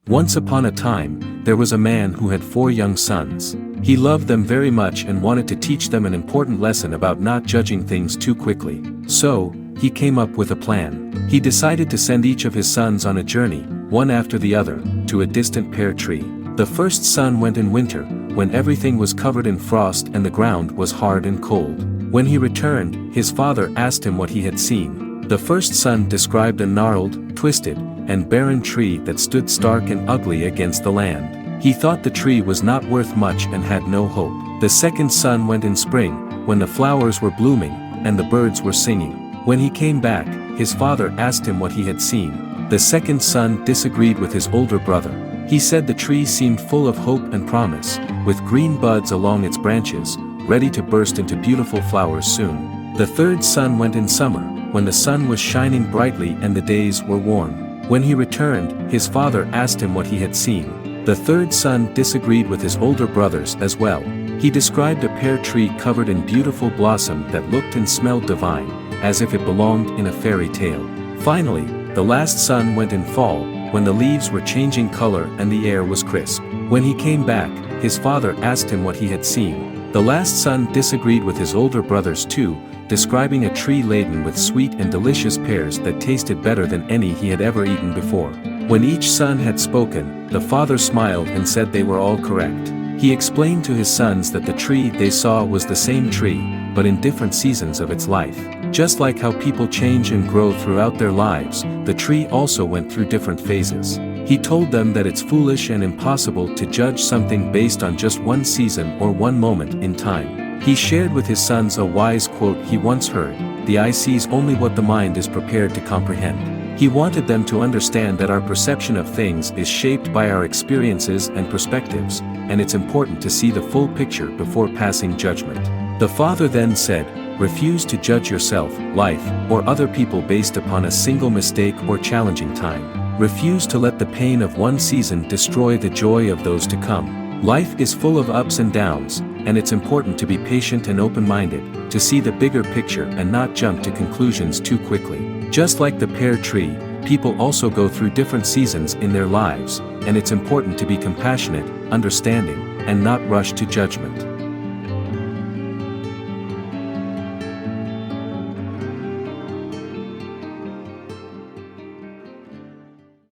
Once upon a time, there was a man who had 4 young sons. He loved them very much and wanted to teach them an important lesson about not judging things too quickly. So, he came up with a plan. He decided to send each of his sons on a journey, one after the other, to a distant pear tree. The first son went in winter, when everything was covered in frost and the ground was hard and cold. When he returned, his father asked him what he had seen. The first son described a gnarled, twisted, and barren tree that stood stark and ugly against the land. He thought the tree was not worth much and had no hope. The second son went in spring, when the flowers were blooming, and the birds were singing. When he came back, his father asked him what he had seen. The second son disagreed with his older brother. He said the tree seemed full of hope and promise, with green buds along its branches, ready to burst into beautiful flowers soon. The third son went in summer, when the sun was shining brightly and the days were warm. When he returned, his father asked him what he had seen. The third son disagreed with his older brothers as well. He described a pear tree covered in beautiful blossom that looked and smelled divine, as if it belonged in a fairy tale. Finally, the last son went in fall, when the leaves were changing color and the air was crisp. When he came back, his father asked him what he had seen. The last son disagreed with his older brothers too, describing a tree laden with sweet and delicious pears that tasted better than any he had ever eaten before. When each son had spoken, the father smiled and said they were all correct. He explained to his sons that the tree they saw was the same tree, but in different seasons of its life. Just like how people change and grow throughout their lives, the tree also went through different phases. He told them that it's foolish and impossible to judge something based on just one season or one moment in time. He shared with his sons a wise quote he once heard: "The eye sees only what the mind is prepared to comprehend." He wanted them to understand that our perception of things is shaped by our experiences and perspectives, and it's important to see the full picture before passing judgment. The father then said, "Refuse to judge yourself, life, or other people based upon a single mistake or challenging time. Refuse to let the pain of one season destroy the joy of those to come. Life is full of ups and downs, and it's important to be patient and open-minded, to see the bigger picture and not jump to conclusions too quickly." Just like the pear tree, people also go through different seasons in their lives, and it's important to be compassionate, understanding, and not rush to judgment.